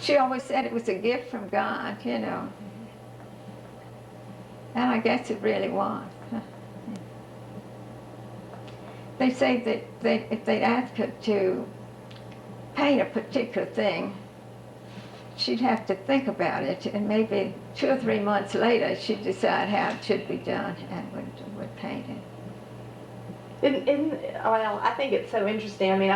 She always said it was a gift from God, you know. And I guess it really was. They say that if they'd ask her to paint a particular thing, she'd have to think about it, and maybe 2 or 3 months later she'd decide how it should be done and would paint it. Well, I think it's so interesting. I mean,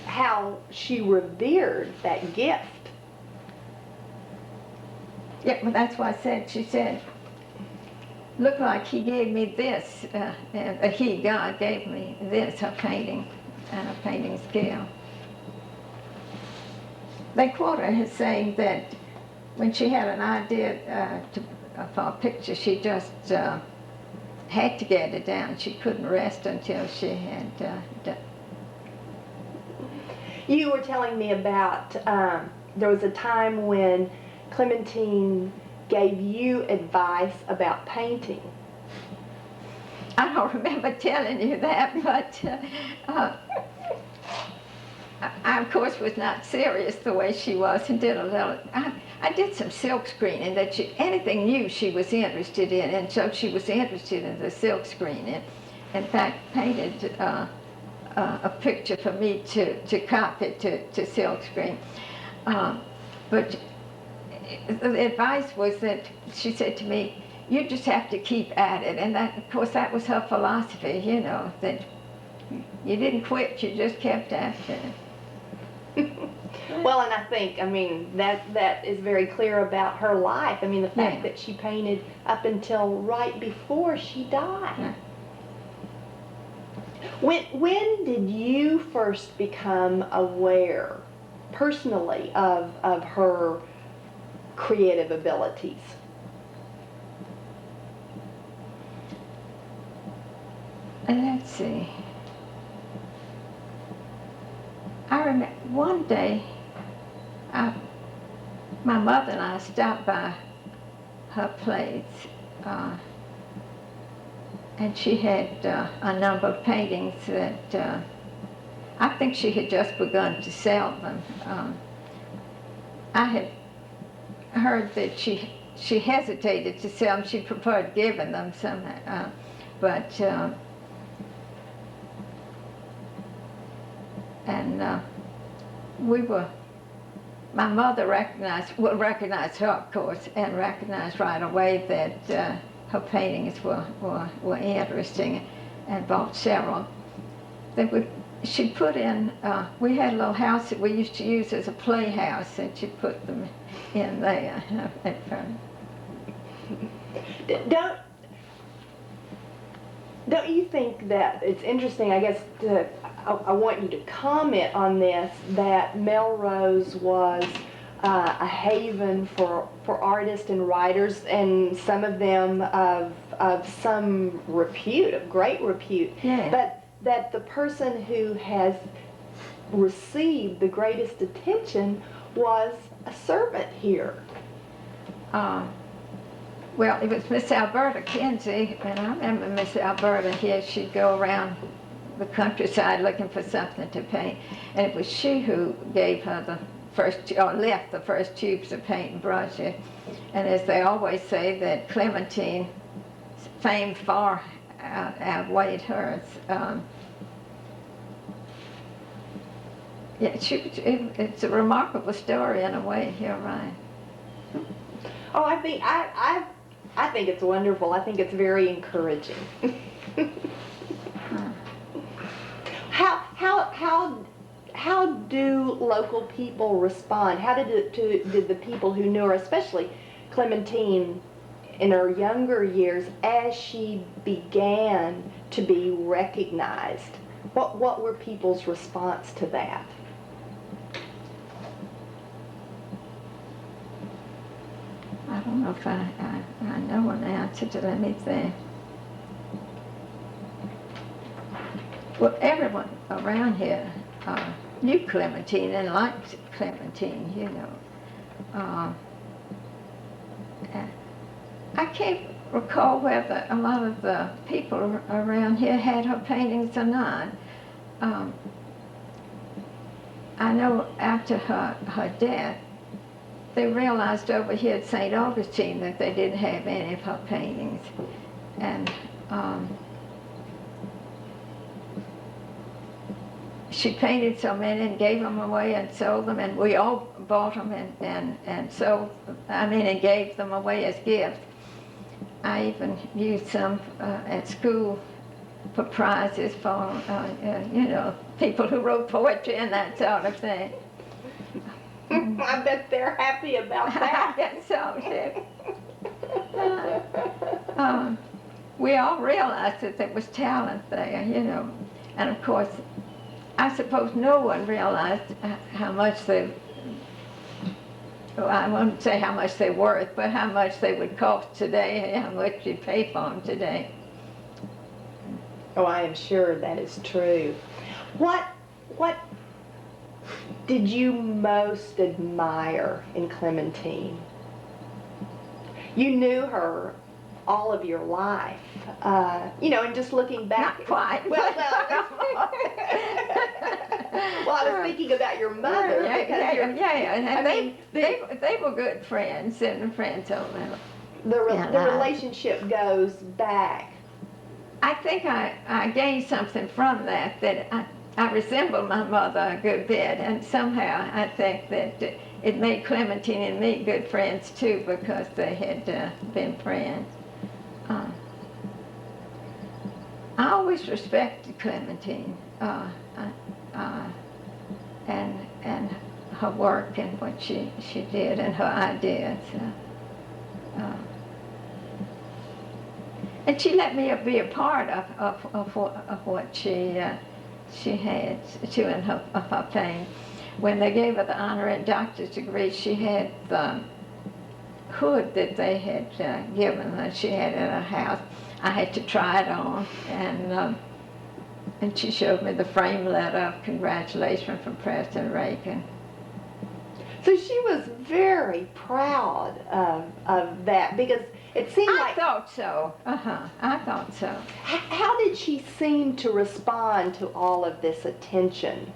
how she revered that gift. Yeah, well, that's why I said, she said, looked like he gave me this, and God gave me this, her painting and her painting skill. They quote her as saying that when she had an idea for a picture, she just had to get it down. She couldn't rest until she had done. You were telling me about there was a time when Clementine gave you advice about painting. I don't remember telling you that, but I, of course, was not serious the way she was, and did a little. I did some silk screening. That anything new she was interested in, and so she was interested in the silk screening. In fact, painted a picture for me to copy to silk screen. But the advice was that she said to me, "You just have to keep at it," and that, of course, that was her philosophy. You know, that you didn't quit; you just kept after it. Well, and I think, I mean, that is very clear about her life. I mean, the fact that she painted up until right before she died. Yeah. When did you first become aware, personally, of her creative abilities? Let's see. I remember one day, my mother and I stopped by her place, and she had a number of paintings that I think she had just begun to sell them. I had heard that she hesitated to sell them. She preferred giving them somehow, but my mother recognized her, of course, and recognized right away that her paintings were interesting, and bought several. She put in, we had a little house that we used to use as a playhouse, and she put them in there. Don't you think that it's interesting, I guess, I want you to comment on this, that Melrose was a haven for artists and writers, and some of them of some repute, of great repute. Yeah. But that the person who has received the greatest attention was a servant here. Well, it was Miss Alberta Kinsey, and I remember Miss Alberta here. She'd go around the countryside looking for something to paint, and it was she who gave her the first, or left the first tubes of paint and brushes. And as they always say, that Clementine's fame far outweighed hers. Yeah, it's a remarkable story in a way. You're right. Oh, I think it's wonderful. I think it's very encouraging. How do local people respond? How did the people who knew her, especially Clementine in her younger years, as she began to be recognized, what were people's response to that? I don't know if I know an answer to that. Let me think. Well, everyone around here knew Clementine and liked Clementine, you know. I can't recall whether a lot of the people around here had her paintings or not. I know after her death, they realized over here at St. Augustine that they didn't have any of her paintings. And she painted so many and gave them away and sold them, and we all bought them and sold, and gave them away as gifts. I even used some at school for prizes for, people who wrote poetry and that sort of thing. I bet they're happy about that. I guess so, too. We all realized that there was talent there, and of course, I suppose no one realized how much they, well, I won't say how much they're worth, but how much they would cost today and how much you'd pay for them today. Oh, I am sure that is true. What did you most admire in Clementine? You knew her all of your life, and just looking back. Not quite. Well, I was thinking about your mother. They were good friends and friends over there. The relationship goes back. I think I gained something from that I resembled my mother a good bit, and somehow I think that it made Clementine and me good friends too, because they had been friends. I always respected Clementine and her work and what she did and her ideas. And she let me be a part of what she had, too, in her pain. When they gave her the honorary doctor's degree, she had the hood that they had given her. She had it at her house. I had to try it on, and she showed me the frame letter of congratulations from President Reagan. So she was very proud of that, because it seemed like... I thought so. I thought so. How did she seem to respond to all of this attention?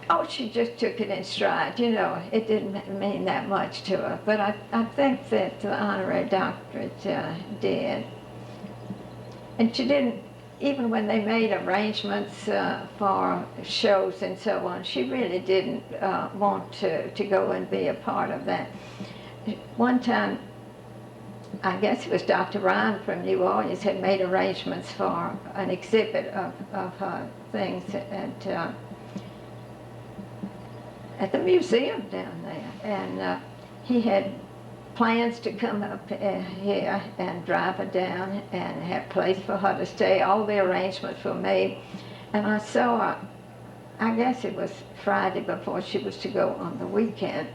Oh, she just took it in stride. It didn't mean that much to her. But I think that the honorary doctorate did. And she didn't, even when they made arrangements for shows and so on, she really didn't want to go and be a part of that. One time, I guess it was Dr. Ryan from New Orleans had made arrangements for an exhibit of her things at the museum down there, and he had plans to come up here and drive her down and have a place for her to stay. All the arrangements were made, and I saw her, I guess it was Friday before she was to go on the weekend,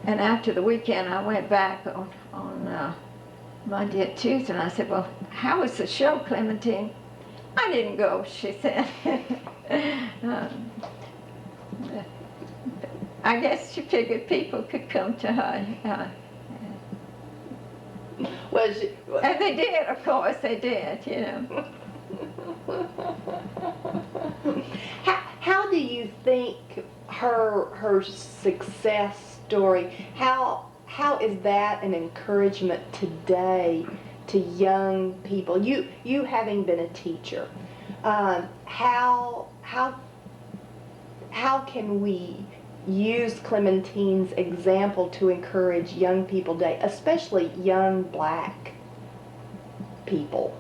and after the weekend I went back on Monday or Tuesday, and I said, well, how was the show, Clementine? I didn't go, she said. I guess she figured people could come to her. And they did, of course, they did, How do you think her success story, how is that an encouragement today to young people? You having been a teacher, how can we use Clementine's example to encourage young people today, especially young black people?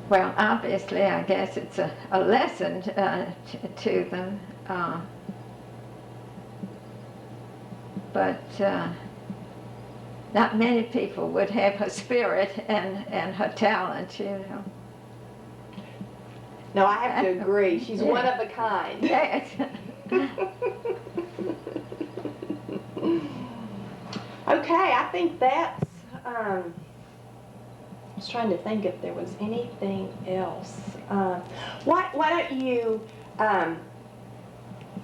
Well, obviously, I guess it's a lesson to them, but not many people would have her spirit and her talent, No, I have to agree. She's one of a kind. Yes. Okay, I think that's, I was trying to think if there was anything else. Why don't you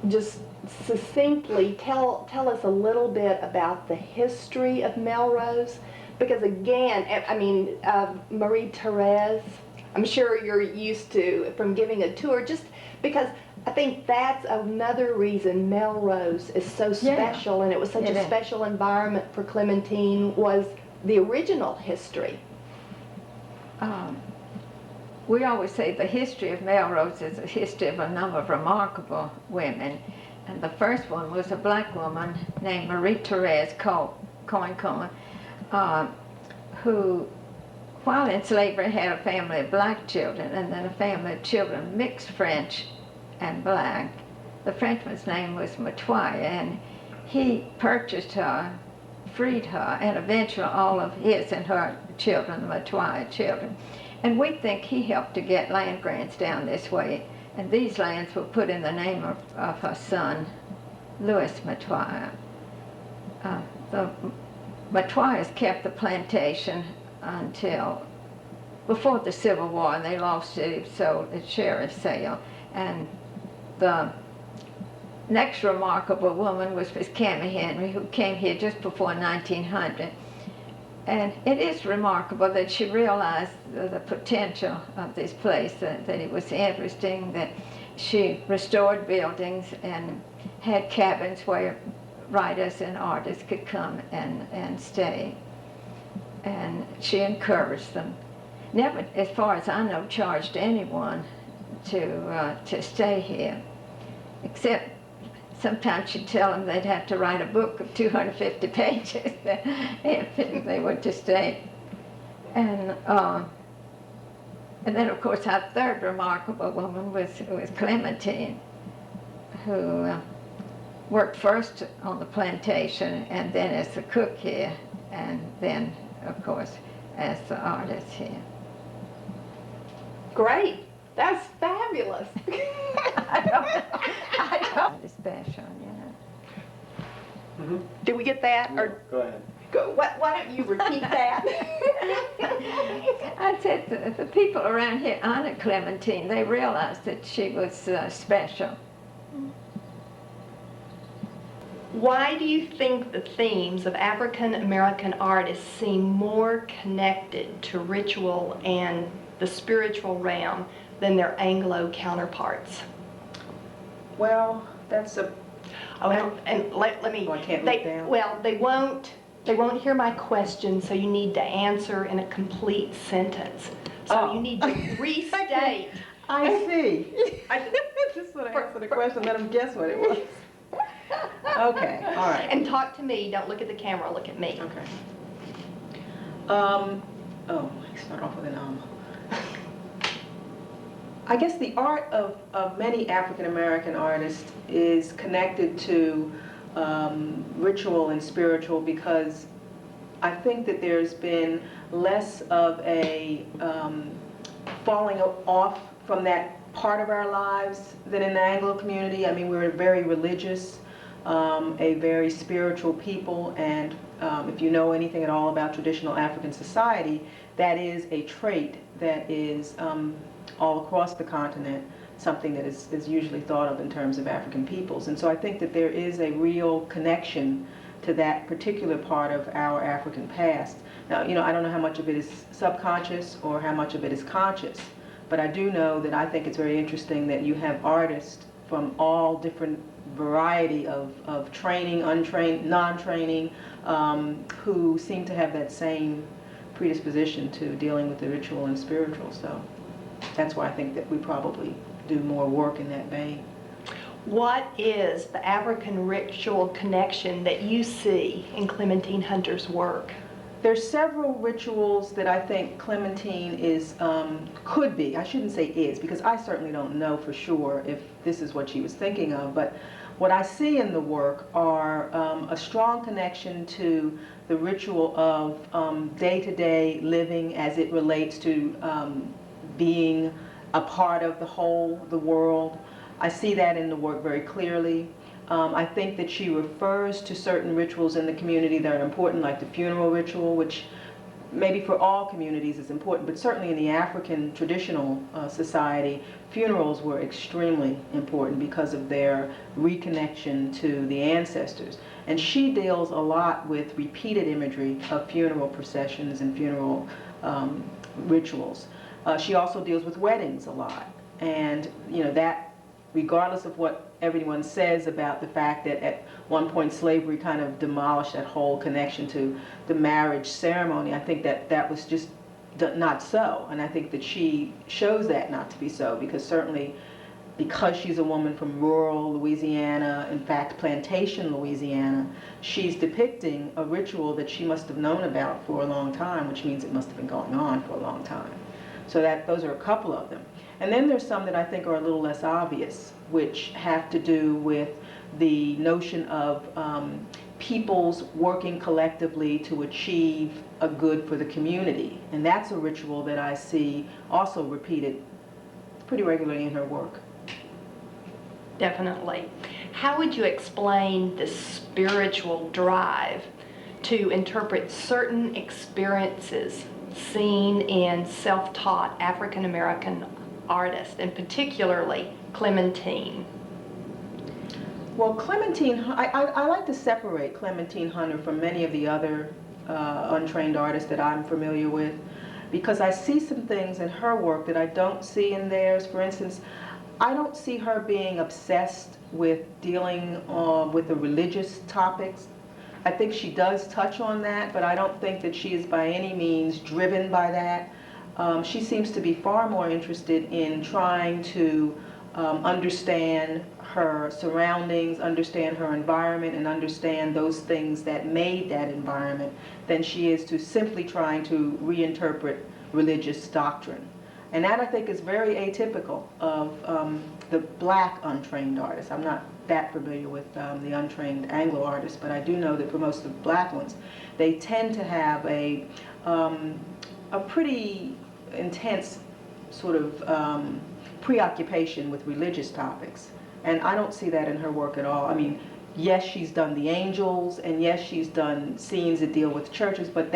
just succinctly tell us a little bit about the history of Melrose? Because again, Marie Therese, I'm sure you're used to from giving a tour, just because I think that's another reason Melrose is so special, and it was such a special environment for Clementine, was the original history. We always say the history of Melrose is a history of a number of remarkable women. And the first one was a black woman named Marie-Therese Cohen, who, while in slavery, had a family of black children and then a family of children mixed French and black. The Frenchman's name was Matoya, and he purchased her, freed her, and eventually all of his and her children, the Matoya children. And we think he helped to get land grants down this way. And these lands were put in the name of her son, Louis Matoya. The Matoyas kept the plantation until before the Civil War, and they lost it, sold at sheriff's sale. And the next remarkable woman was Miss Cammie Henry, who came here just before 1900. And it is remarkable that she realized the potential of this place, that it was interesting, that she restored buildings and had cabins where writers and artists could come and stay. And she encouraged them. Never, as far as I know, charged anyone to stay here, except sometimes she'd tell them they'd have to write a book of 250 pages if they were to stay. And then, of course, our third remarkable woman was Clementine, who worked first on the plantation and then as the cook here, and then, of course, as the artist here. Great. That's fabulous. I know. It's special, you know. Mm-hmm. Did we get that? No, Or go ahead. why don't you repeat that? I said the people around here honored Clementine. They realized that she was special. Why do you think the themes of African American artists seem more connected to ritual and the spiritual realm than their Anglo counterparts? Well, that's a... Oh, and let me... Oh, I can't look down. Well, they won't hear my question, so you need to answer in a complete sentence. So you need to restate. I see. I just want to answer the question, let them guess what it was. Okay, all right. And talk to me. Don't look at the camera. Look at me. Okay. Oh, I start off with an I guess the art of many African American artists is connected to ritual and spiritual, because I think that there's been less of a falling off from that part of our lives than in the Anglo community. I mean, we're very religious, a very spiritual people, and if you know anything at all about traditional African society, that is a trait that is all across the continent, something that is usually thought of in terms of African peoples. And so I think that there is a real connection to that particular part of our African past. Now, you know, I don't know how much of it is subconscious or how much of it is conscious, but I do know that I think it's very interesting that you have artists from all different variety of training, untrained, non-training, who seem to have that same predisposition to dealing with the ritual and spiritual. So that's why I think that we probably do more work in that vein. What is the African ritual connection that you see in Clementine Hunter's work? There's several rituals that I think Clementine is, could be, I shouldn't say is, because I certainly don't know for sure if this is what she was thinking of, but what I see in the work are a strong connection to the ritual of day-to-day living as it relates to being a part of the whole, the world. I see that in the work very clearly. I think that she refers to certain rituals in the community that are important, like the funeral ritual, which maybe for all communities is important, but certainly in the African traditional society, funerals were extremely important because of their reconnection to the ancestors. And she deals a lot with repeated imagery of funeral processions and funeral rituals. She also deals with weddings a lot. And, you know, that, regardless of what everyone says about the fact that at one point slavery kind of demolished that whole connection to the marriage ceremony, I think that that was just not so. And I think that she shows that not to be so, because certainly because she's a woman from rural Louisiana, in fact plantation Louisiana, she's depicting a ritual that she must have known about for a long time, which means it must have been going on for a long time. So that those are a couple of them. And then there's some that I think are a little less obvious, which have to do with the notion of peoples working collectively to achieve a good for the community. And that's a ritual that I see also repeated pretty regularly in her work. Definitely. How would you explain the spiritual drive to interpret certain experiences seen in self-taught African American artists, and particularly Clementine? Well, Clementine, I like to separate Clementine Hunter from many of the other untrained artists that I'm familiar with, because I see some things in her work that I don't see in theirs. For instance, I don't see her being obsessed with dealing with the religious topics. I think she does touch on that, but I don't think that she is by any means driven by that. She seems to be far more interested in trying to understand her surroundings, understand her environment, and understand those things that made that environment than she is to simply trying to reinterpret religious doctrine. And that, I think, is very atypical of the black untrained artists. I'm not that familiar with the untrained Anglo artists, but I do know that for most of the black ones, they tend to have a pretty intense sort of preoccupation with religious topics. And I don't see that in her work at all. I mean, yes, she's done the angels, and yes, she's done scenes that deal with churches, but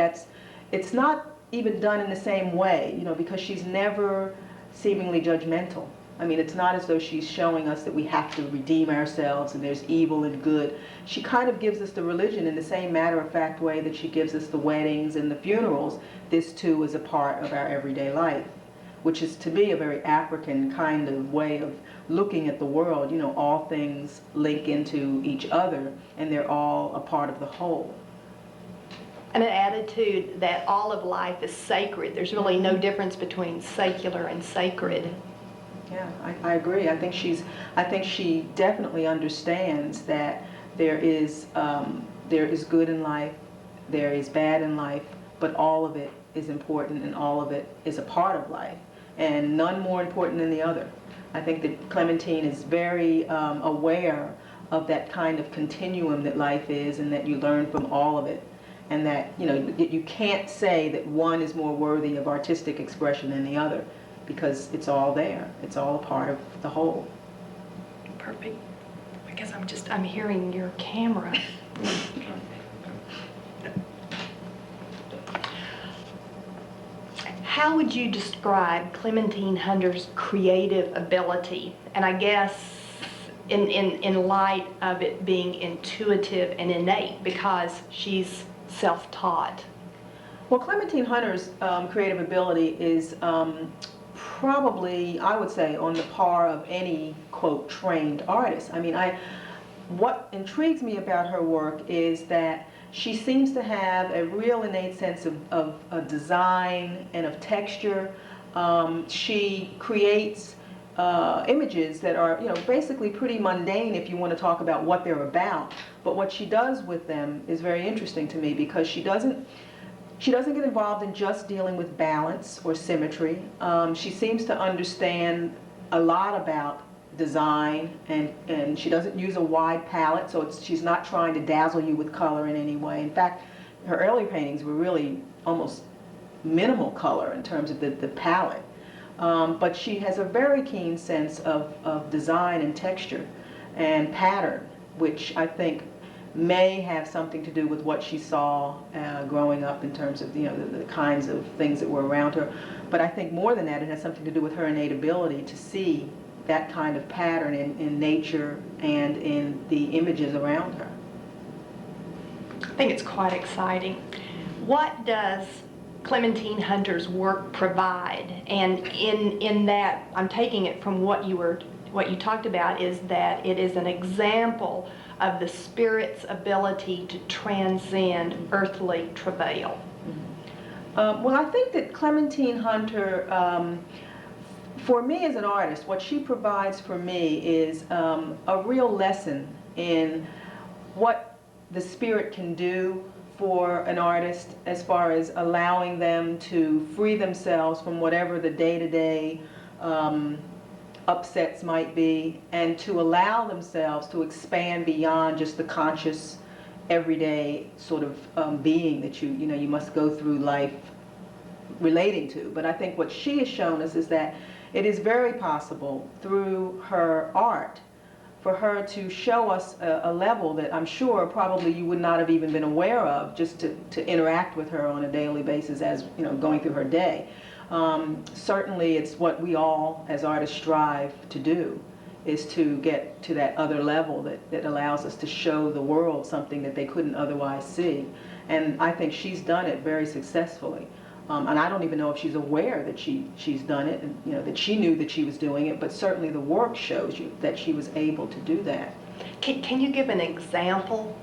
it's not even done in the same way, you know, because she's never seemingly judgmental. I mean, it's not as though she's showing us that we have to redeem ourselves and there's evil and good. She kind of gives us the religion in the same matter-of-fact way that she gives us the weddings and the funerals. This too is a part of our everyday life, which is to me a very African kind of way of looking at the world. You know, all things link into each other and they're all a part of the whole. And an attitude that all of life is sacred. There's really no difference between secular and sacred. Yeah, I agree. I think she definitely understands that there is good in life, there is bad in life, but all of it is important and all of it is a part of life, and none more important than the other. I think that Clementine is very aware of that kind of continuum that life is, and that you learn from all of it. And that, you know, you can't say that one is more worthy of artistic expression than the other, because it's all there. It's all a part of the whole. Perfect. I guess I'm hearing your camera. How would you describe Clementine Hunter's creative ability? And I guess in light of it being intuitive and innate, because she's self-taught. Well, Clementine Hunter's creative ability is probably, I would say, on the par of any, quote, trained artist. I mean, what intrigues me about her work is that she seems to have a real innate sense of design and of texture. She creates images that are, you know, basically pretty mundane if you want to talk about what they're about. But what she does with them is very interesting to me, because she doesn't get involved in just dealing with balance or symmetry. She seems to understand a lot about design, and she doesn't use a wide palette, so she's not trying to dazzle you with color in any way. In fact, her early paintings were really almost minimal color in terms of the palette. But she has a very keen sense of design and texture and pattern, which I think may have something to do with what she saw growing up in terms of, you know, the kinds of things that were around her. But I think more than that, it has something to do with her innate ability to see that kind of pattern in nature and in the images around her. I think it's quite exciting. What does Clementine Hunter's work provide? And in that, I'm taking it from what you talked about, is that it is an example of the Spirit's ability to transcend earthly travail. Well, I think that Clementine Hunter, for me as an artist, what she provides for me is a real lesson in what the Spirit can do for an artist as far as allowing them to free themselves from whatever the day-to-day upsets might be, and to allow themselves to expand beyond just the conscious everyday sort of being that you must go through life relating to. But I think what she has shown us is that it is very possible through her art for her to show us a level that I'm sure probably you would not have even been aware of just to interact with her on a daily basis as going through her day. Certainly it's what we all as artists strive to do, is to get to that other level that allows us to show the world something that they couldn't otherwise see. And I think she's done it very successfully. And I don't even know if she's aware that she's done it, and that she knew that she was doing it, but certainly the work shows you that she was able to do that. Can you give an example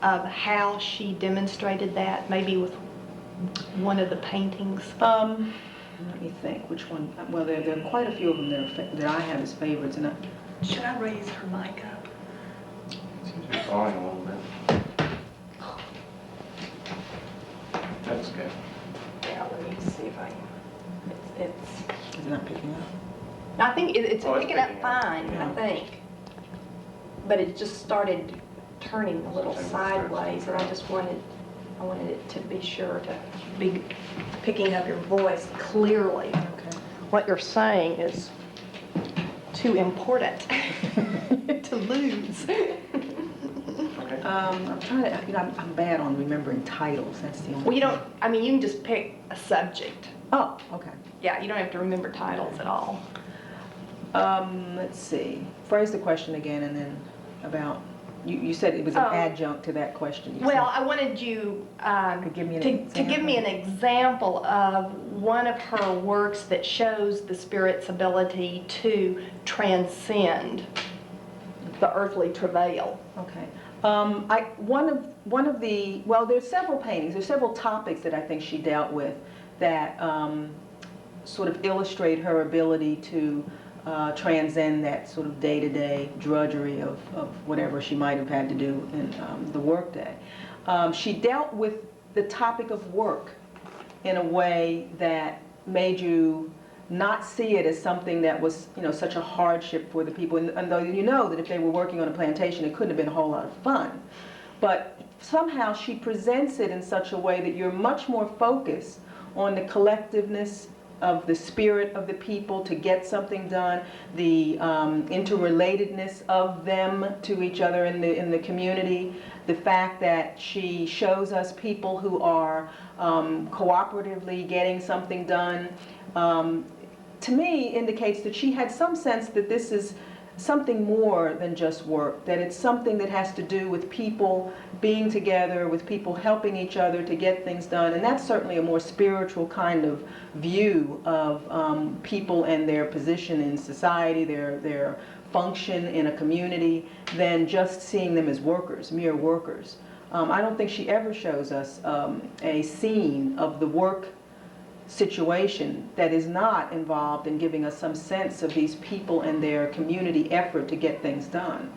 of how she demonstrated that, maybe with one of the paintings? Let me think, which one? Well, there are quite a few of them that I have as favorites. And Should I raise her mic up? Seems to be falling a little bit. That's good. Yeah, let me see if I can. It's not picking up. I think it's Oh, it's picking up picking up. fine, I Yeah. think. But it just started turning a little sideways, and I wanted it to be sure to be picking up your voice clearly. Okay. What you're saying is too important to lose. Okay. I'm trying to, I'm bad on remembering titles. That's the only. Well, you can just pick a subject. Oh, okay. Yeah, you don't have to remember titles at all. Let's see. Phrase the question again, and then about. You said it was an Oh. adjunct to that question. You Well, said. I wanted you To give me an to give me an example of one of her works that shows the Spirit's ability to transcend the earthly travail. Okay. One of the, well, there's several paintings, there's several topics that I think she dealt with that sort of illustrate her ability to transcend that sort of day-to-day drudgery of whatever she might have had to do in the workday. She dealt with the topic of work in a way that made you not see it as something that was, such a hardship for the people. And though you know that if they were working on a plantation, it couldn't have been a whole lot of fun. But somehow she presents it in such a way that you're much more focused on the collectiveness of the spirit of the people to get something done, the interrelatedness of them to each other in the community, the fact that she shows us people who are cooperatively getting something done, to me indicates that she had some sense that this is something more than just work, that it's something that has to do with people being together, with people helping each other to get things done. And that's certainly a more spiritual kind of view of people and their position in society, their function in a community, than just seeing them as workers, mere workers. I don't think she ever shows us a scene of the work situation that is not involved in giving us some sense of these people and their community effort to get things done.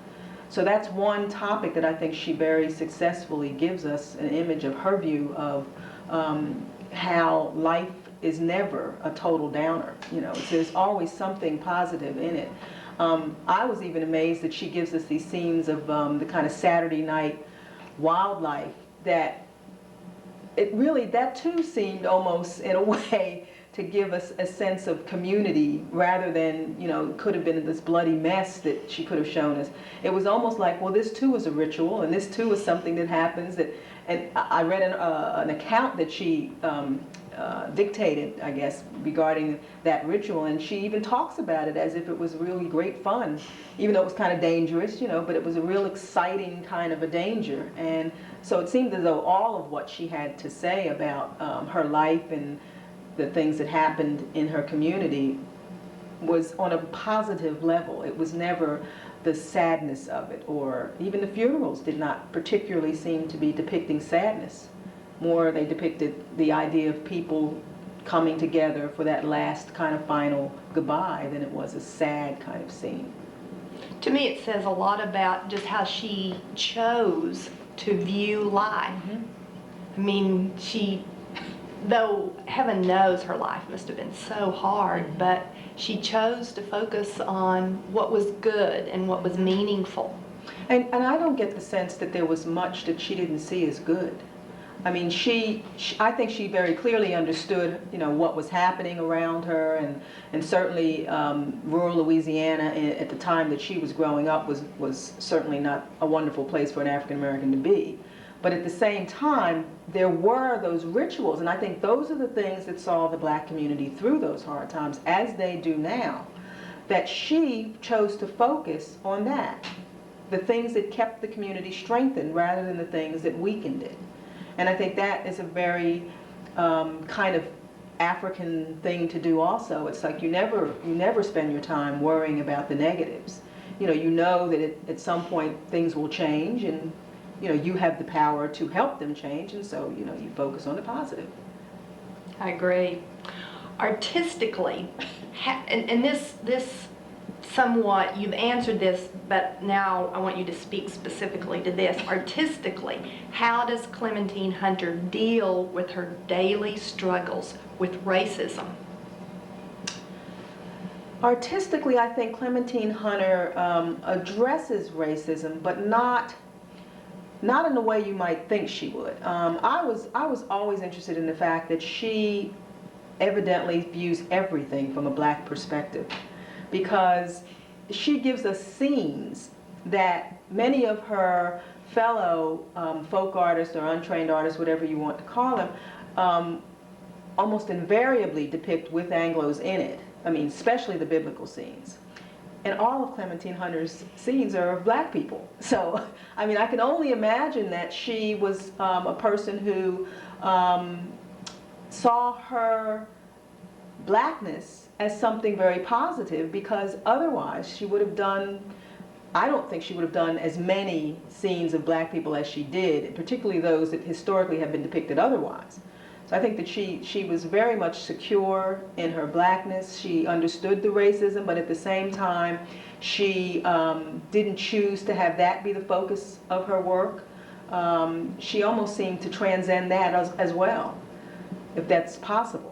So that's one topic that I think she very successfully gives us an image of her view of how life is never a total downer. There's always something positive in it. I was even amazed that she gives us these scenes of the kind of Saturday night wildlife that that too seemed almost in a way to give us a sense of community rather than, could have been this bloody mess that she could have shown us. It was almost like, well, this too is a ritual, and this too is something that happens. And I read an account that she dictated, I guess, regarding that ritual. And she even talks about it as if it was really great fun, even though it was kind of dangerous, you know, but it was a real exciting kind of a danger. And so it seemed as though all of what she had to say about her life and the things that happened in her community was on a positive level. It was never the sadness of it, or even the funerals did not particularly seem to be depicting sadness. More, they depicted the idea of people coming together for that last kind of final goodbye than it was a sad kind of scene. To me, it says a lot about just how she chose to view life. I mean, though heaven knows her life must have been so hard, but she chose to focus on what was good and what was meaningful. And I don't get the sense that there was much that she didn't see as good. I mean, I think she very clearly understood, you know, what was happening around her, and certainly rural Louisiana at the time that she was growing up was certainly not a wonderful place for an African American to be. But at the same time, there were those rituals, and I think those are the things that saw the black community through those hard times, as they do now, that she chose to focus on that, the things that kept the community strengthened rather than the things that weakened it. And I think that is a very kind of African thing to do also. It's like you never spend your time worrying about the negatives. You know that at some point things will change, and you know, you have the power to help them change, and so, you know, you focus on the positive. I agree. Artistically, and this somewhat, you've answered this, but now I want you to speak specifically to this. Artistically, how does Clementine Hunter deal with her daily struggles with racism? Artistically, I think Clementine Hunter addresses racism, but not in the way you might think she would. I was always interested in the fact that she evidently views everything from a black perspective, because she gives us scenes that many of her fellow folk artists or untrained artists, whatever you want to call them, almost invariably depict with Anglos in it. I mean, especially the biblical scenes. And all of Clementine Hunter's scenes are of black people. So, I mean, I can only imagine that she was a person who saw her blackness as something very positive, because otherwise she would have done, I don't think she would have done as many scenes of black people as she did, particularly those that historically have been depicted otherwise. So I think that she was very much secure in her blackness. She understood the racism, but at the same time, she didn't choose to have that be the focus of her work. She almost seemed to transcend that as well, if that's possible.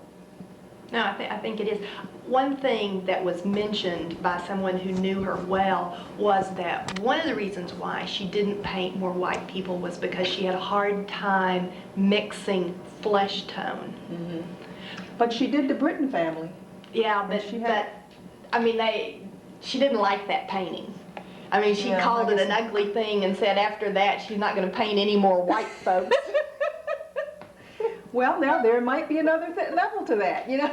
No, I think it is. One thing that was mentioned by someone who knew her well was that one of the reasons why she didn't paint more white people was because she had a hard time mixing flesh tone. Mm-hmm. But she did the Britton family. Yeah, but I mean, she didn't like that painting. I mean, she called it an ugly thing and said after that she's not going to paint any more white folks. Well, now there might be another level to that, you know.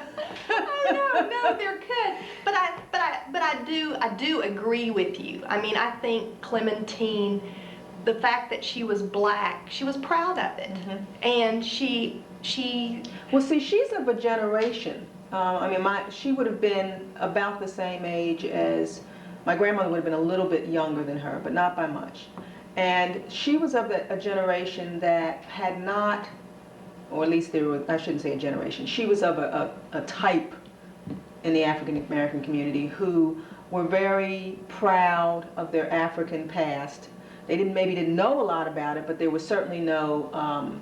No, there could. But I do agree with you. I mean, I think Clementine, the fact that she was black, she was proud of it, Mm-hmm. and she. Well, see, she's of a generation. I mean, she would have been about the same age as my grandmother. Would have been a little bit younger than her, but not by much. And she was of a generation that had not. Or at least I shouldn't say a generation, she was of a type in the African American community who were very proud of their African past. They maybe didn't know a lot about it, but there was certainly no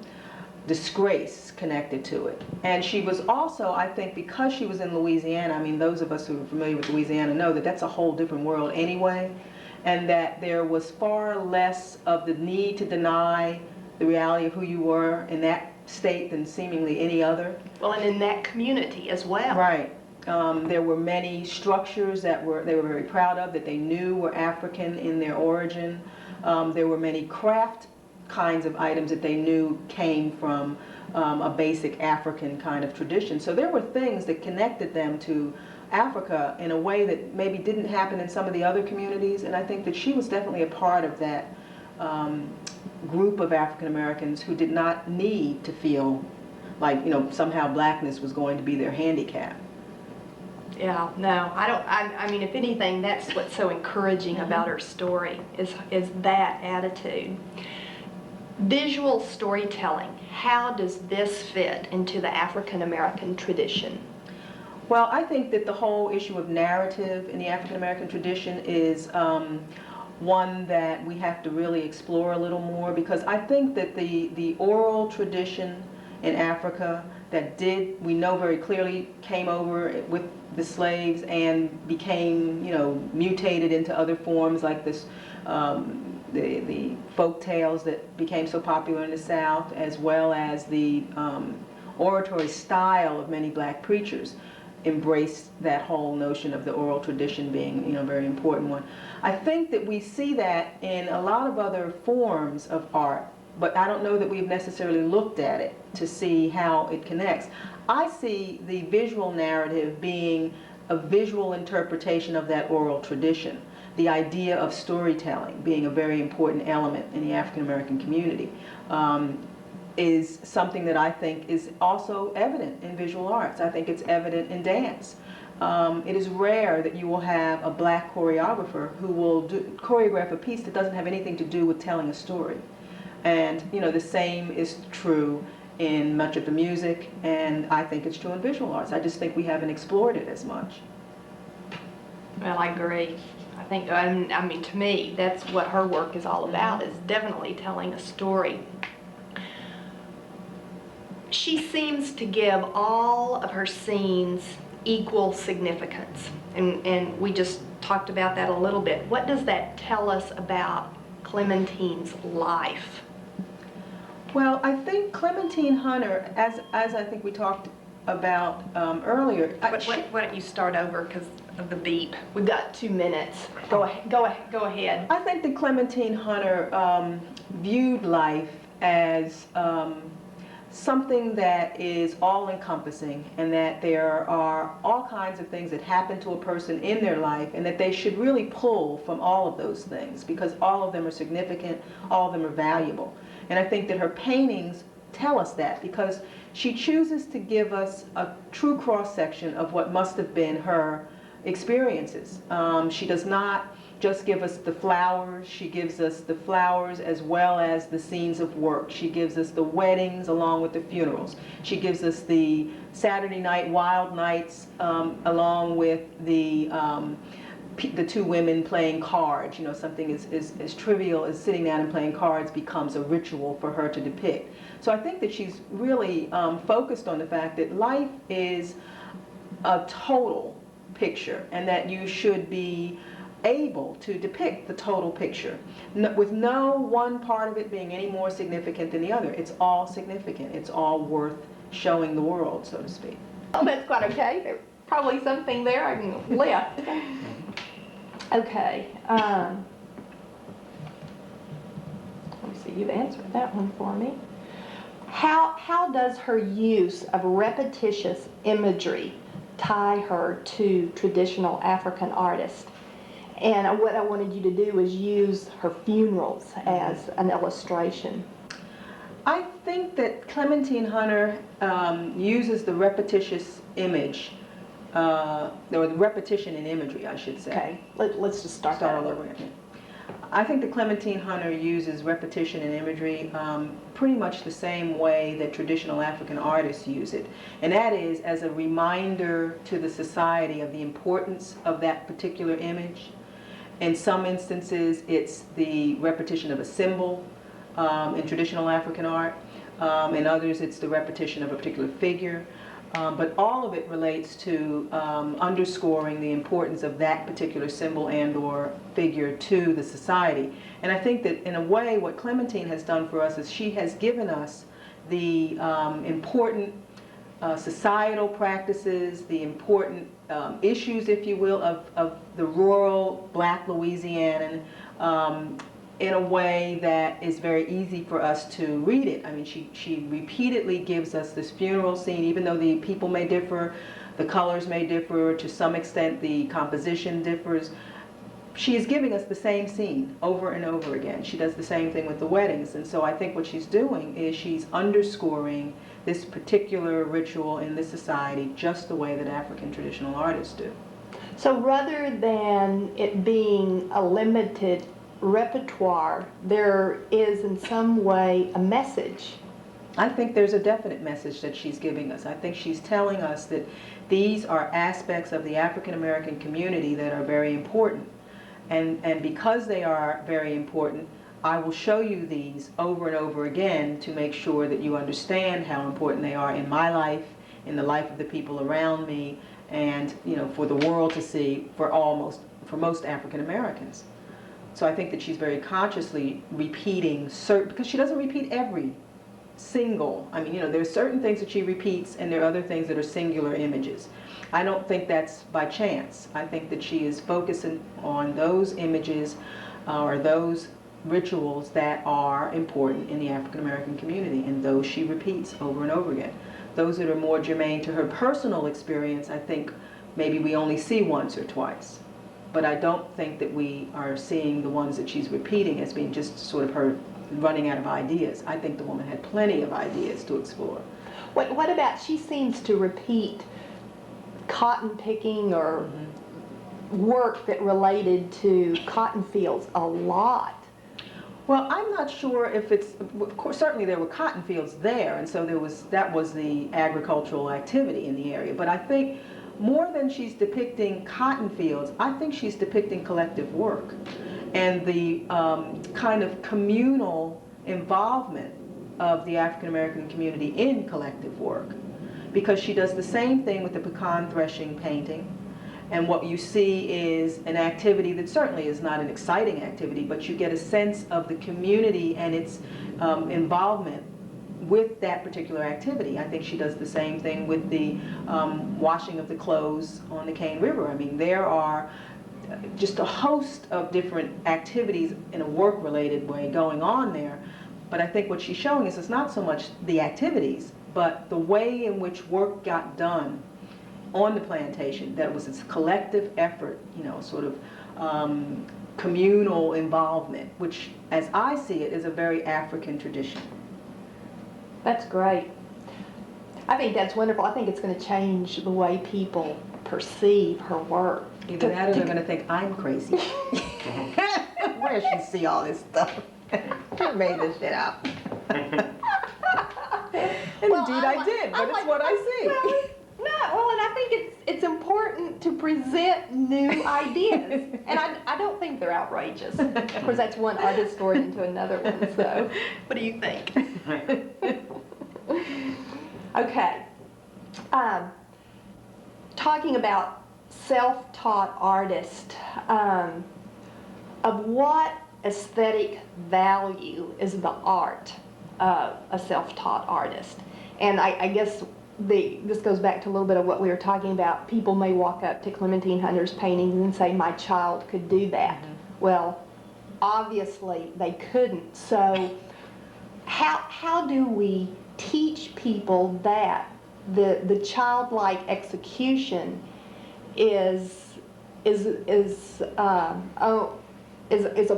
disgrace connected to it. And she was also, I think, because she was in Louisiana, I mean, those of us who are familiar with Louisiana know that that's a whole different world anyway, and that there was far less of the need to deny the reality of who you were in that state than seemingly any other. Well, and in that community as well. Right. There were many structures that they were very proud of, that they knew were African in their origin. There were many craft kinds of items that they knew came from a basic African kind of tradition. So there were things that connected them to Africa in a way that maybe didn't happen in some of the other communities, and I think that she was definitely a part of that group of African Americans who did not need to feel like, somehow blackness was going to be their handicap. Yeah, no, I don't, I mean, if anything, that's what's so encouraging about her story, is that attitude. Visual storytelling, how does this fit into the African American tradition? Well, I think that the whole issue of narrative in the African American tradition is one that we have to really explore a little more, because I think that the oral tradition in Africa that we know very clearly, came over with the slaves and became, mutated into other forms like this, the folk tales that became so popular in the South, as well as the oratory style of many black preachers, embraced that whole notion of the oral tradition being, a very important one. I think that we see that in a lot of other forms of art, but I don't know that we've necessarily looked at it to see how it connects. I see the visual narrative being a visual interpretation of that oral tradition. The idea of storytelling being a very important element in the African American community is something that I think is also evident in visual arts. I think it's evident in dance. It is rare that you will have a black choreographer who will choreograph a piece that doesn't have anything to do with telling a story. And the same is true in much of the music, and I think it's true in visual arts. I just think we haven't explored it as much. Well, I agree. I think, I mean, to me, that's what her work is all about, is definitely telling a story. She seems to give all of her scenes equal significance, and we just talked about that a little bit. What does that tell us about Clementine's life? Well, I think Clementine Hunter, as I think we talked about earlier. Why don't you start over because of the beep? We've got 2 minutes. Go ahead. I think that Clementine Hunter viewed life as something that is all-encompassing, and that there are all kinds of things that happen to a person in their life, and that they should really pull from all of those things, because all of them are significant, all of them are valuable. And I think that her paintings tell us that, because she chooses to give us a true cross-section of what must have been her experiences. She does not just give us the flowers. She gives us the flowers as well as the scenes of work. She gives us the weddings along with the funerals. She gives us the Saturday night wild nights along with the 2 women playing cards. Something as trivial as sitting down and playing cards becomes a ritual for her to depict. So I think that she's really focused on the fact that life is a total picture, and that you should be able to depict the total picture, with no one part of it being any more significant than the other. It's all significant. It's all worth showing the world, so to speak. Oh, that's quite okay. There's probably something there I can lift. Okay. Let me see. You've answered that one for me. How does her use of repetitious imagery tie her to traditional African artists? And what I wanted you to do is use her funerals as an illustration. I think that Clementine Hunter uses the repetitious image, or the repetition in imagery, I should say. Okay, let's just start that all over again. I think that Clementine Hunter uses repetition in imagery pretty much the same way that traditional African artists use it. And that is as a reminder to the society of the importance of that particular image. In some instances, it's the repetition of a symbol in traditional African art. In others, it's the repetition of a particular figure. But all of it relates to underscoring the importance of that particular symbol and or figure to the society. And I think that in a way what Clementine has done for us is she has given us the important societal practices, the important issues, if you will, of the rural black Louisianan in a way that is very easy for us to read it. I mean, she repeatedly gives us this funeral scene, even though the people may differ, the colors may differ, to some extent the composition differs. She is giving us the same scene over and over again. She does the same thing with the weddings. And so I think what she's doing is she's underscoring this particular ritual in this society just the way that African traditional artists do. So rather than it being a limited repertoire, there is in some way a message. I think there's a definite message that she's giving us. I think she's telling us that these are aspects of the African American community that are very important. And because they are very important, I will show you these over and over again to make sure that you understand how important they are in my life, in the life of the people around me, and for the world to see for most African Americans. So I think that she's very consciously repeating certain, because she doesn't repeat every single, there are certain things that she repeats and there are other things that are singular images. I don't think that's by chance. I think that she is focusing on those images or those rituals that are important in the African American community, and those she repeats over and over again. Those that are more germane to her personal experience, I think maybe we only see once or twice. But I don't think that we are seeing the ones that she's repeating as being just sort of her running out of ideas. I think the woman had plenty of ideas to explore. What about, she seems to repeat cotton picking or work that related to cotton fields a lot. Well, I'm not sure if it's, of course, certainly there were cotton fields there, and so that was the agricultural activity in the area. But I think more than she's depicting cotton fields, I think she's depicting collective work and the kind of communal involvement of the African American community in collective work. Because she does the same thing with the pecan threshing painting. And what you see is an activity that certainly is not an exciting activity, but you get a sense of the community and its involvement with that particular activity. I think she does the same thing with the washing of the clothes on the Cane River. I mean, there are just a host of different activities in a work-related way going on there. But I think what she's showing us is not so much the activities, but the way in which work got done on the plantation, that it was this collective effort, sort of communal involvement, which, as I see it, is a very African tradition. That's great. I think that's wonderful. I think it's going to change the way people perceive her work. Either that or they're going to think I'm crazy. Where does she see all this stuff? Who made this shit up? And Well, indeed I did, but it's what I see. Well, and I think it's important to present new ideas, and I don't think they're outrageous. Of course, that's one art historian to another one. So, what do you think? Okay. Talking about self-taught artists, of what aesthetic value is the art of a self-taught artist? And I guess this goes back to a little bit of what we were talking about. People may walk up to Clementine Hunter's paintings and say, my child could do that. Mm-hmm. Well, obviously they couldn't. So how do we teach people that the childlike execution is a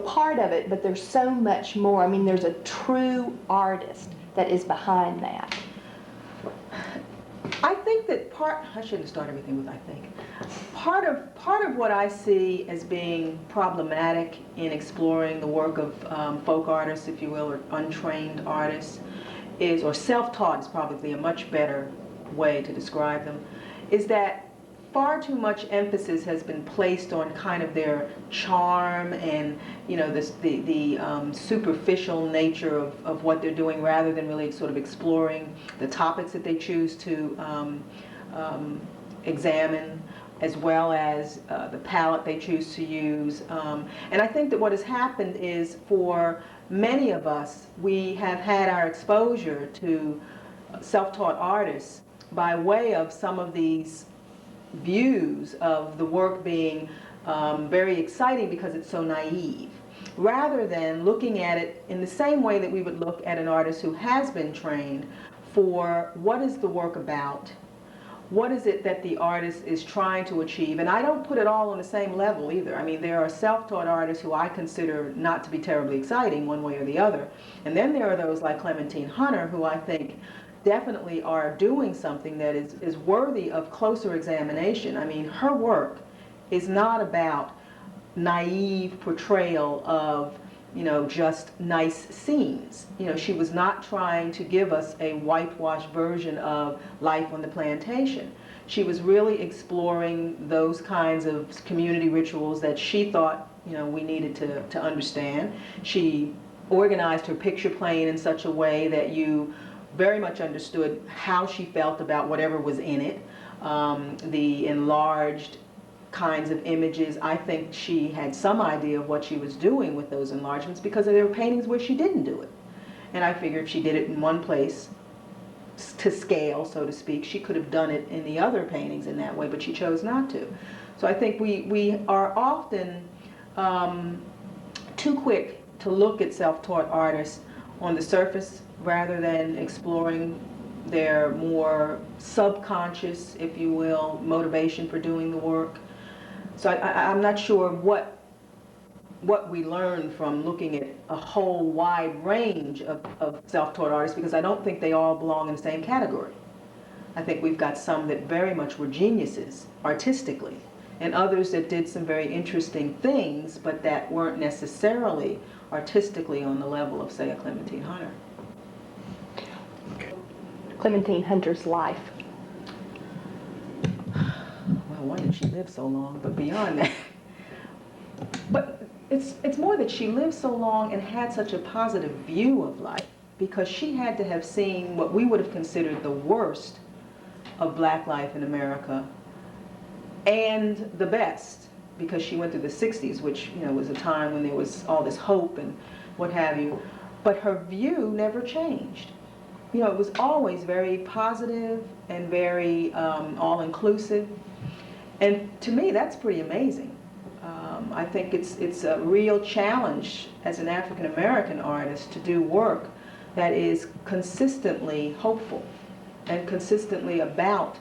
part of it, but there's so much more. I mean, there's a true artist that is behind that. I think that I shouldn't start everything with I think. Part of what I see as being problematic in exploring the work of folk artists, if you will, or untrained artists, or self-taught is probably a much better way to describe them, is that far too much emphasis has been placed on kind of their charm and the superficial nature of what they're doing, rather than really sort of exploring the topics that they choose to examine, as well as the palette they choose to use. And I think that what has happened is, for many of us, we have had our exposure to self-taught artists by way of some of these views of the work being very exciting because it's so naive. rather than looking at it in the same way that we would look at an artist who has been trained for what is the work about, what is it that the artist is trying to achieve. And I don't put it all on the same level either. I mean, there are self-taught artists who I consider not to be terribly exciting one way or the other. And then there are those like Clementine Hunter who I think definitely are doing something that is worthy of closer examination. I mean, her work is not about naive portrayal of, you know, just nice scenes. You know, she was not trying to give us a whitewashed version of life on the plantation. She was really exploring those kinds of community rituals that she thought, you know, we needed to understand. She organized her picture plane in such a way that you very much understood how she felt about whatever was in it. The enlarged kinds of images, I think she had some idea of what she was doing with those enlargements, because there were paintings where she didn't do it. And I figured if she did it in one place to scale, so to speak, she could have done it in the other paintings in that way, but she chose not to. So I think we are often too quick to look at self-taught artists on the surface rather than exploring their more subconscious, if you will, motivation for doing the work. So I'm not sure what we learn from looking at a whole wide range of self-taught artists, because I don't think they all belong in the same category. I think we've got some that very much were geniuses artistically, and others that did some very interesting things, but that weren't necessarily artistically on the level of, say, a Clementine Hunter. Clementine Hunter's life. Well, why did she live so long? But beyond that, but it's more that she lived so long and had such a positive view of life, because she had to have seen what we would have considered the worst of black life in America, and the best, because she went through the 60s, which, you know, was a time when there was all this hope and what have you. But her view never changed. You know, it was always very positive and very all-inclusive. And to me, that's pretty amazing. I think it's a real challenge as an African-American artist to do work that is consistently hopeful and consistently about,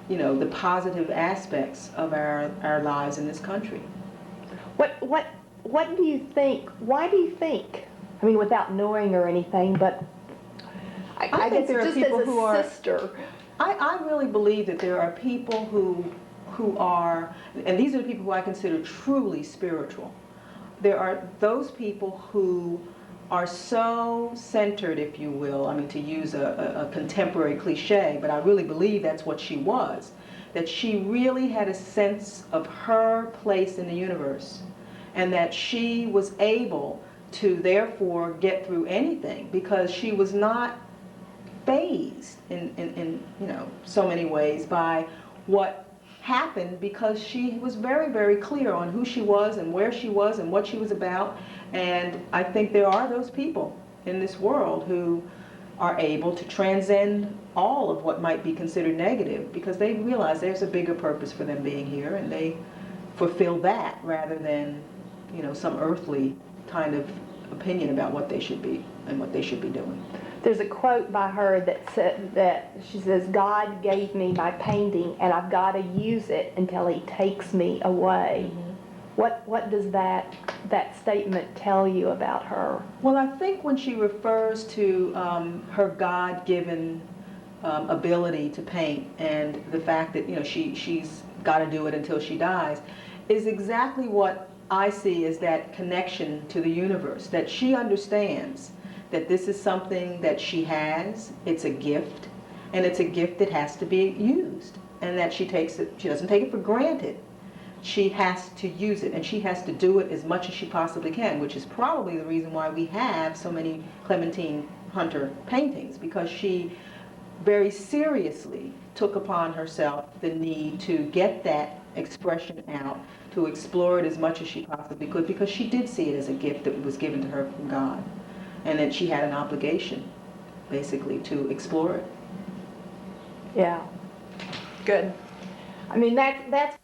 you know, the positive aspects of our lives in this country. What do you think, why do you think, I mean, without knowing or anything, but I think guess there are just people as who a are- sister. I really believe that there are people who are, and these are the people who I consider truly spiritual. There are those people who are so centered, if you will, I mean, to use a contemporary cliche, but I really believe that's what she was, that she really had a sense of her place in the universe, and that she was able to therefore get through anything, because she was not fazed in you know, so many ways by what happened, because she was very, very clear on who she was and where she was and what she was about. And I think there are those people in this world who are able to transcend all of what might be considered negative, because they realize there's a bigger purpose for them being here, and they fulfill that rather than, you know, some earthly kind of opinion about what they should be and what they should be doing. There's a quote by her that said that she says, "God gave me my painting, and I've got to use it until He takes me away." Mm-hmm. What does that statement tell you about her? Well, I think when she refers to her God-given ability to paint, and the fact that, you know, she's got to do it until she dies, is exactly what I see as that connection to the universe, that she understands that this is something that she has, it's a gift, and it's a gift that has to be used, and that she doesn't take it for granted. She has to use it, and she has to do it as much as she possibly can, which is probably the reason why we have so many Clementine Hunter paintings, because she very seriously took upon herself the need to get that expression out, to explore it as much as she possibly could, because she did see it as a gift that was given to her from God, and that she had an obligation, basically, to explore it. Yeah. Good. I mean, that's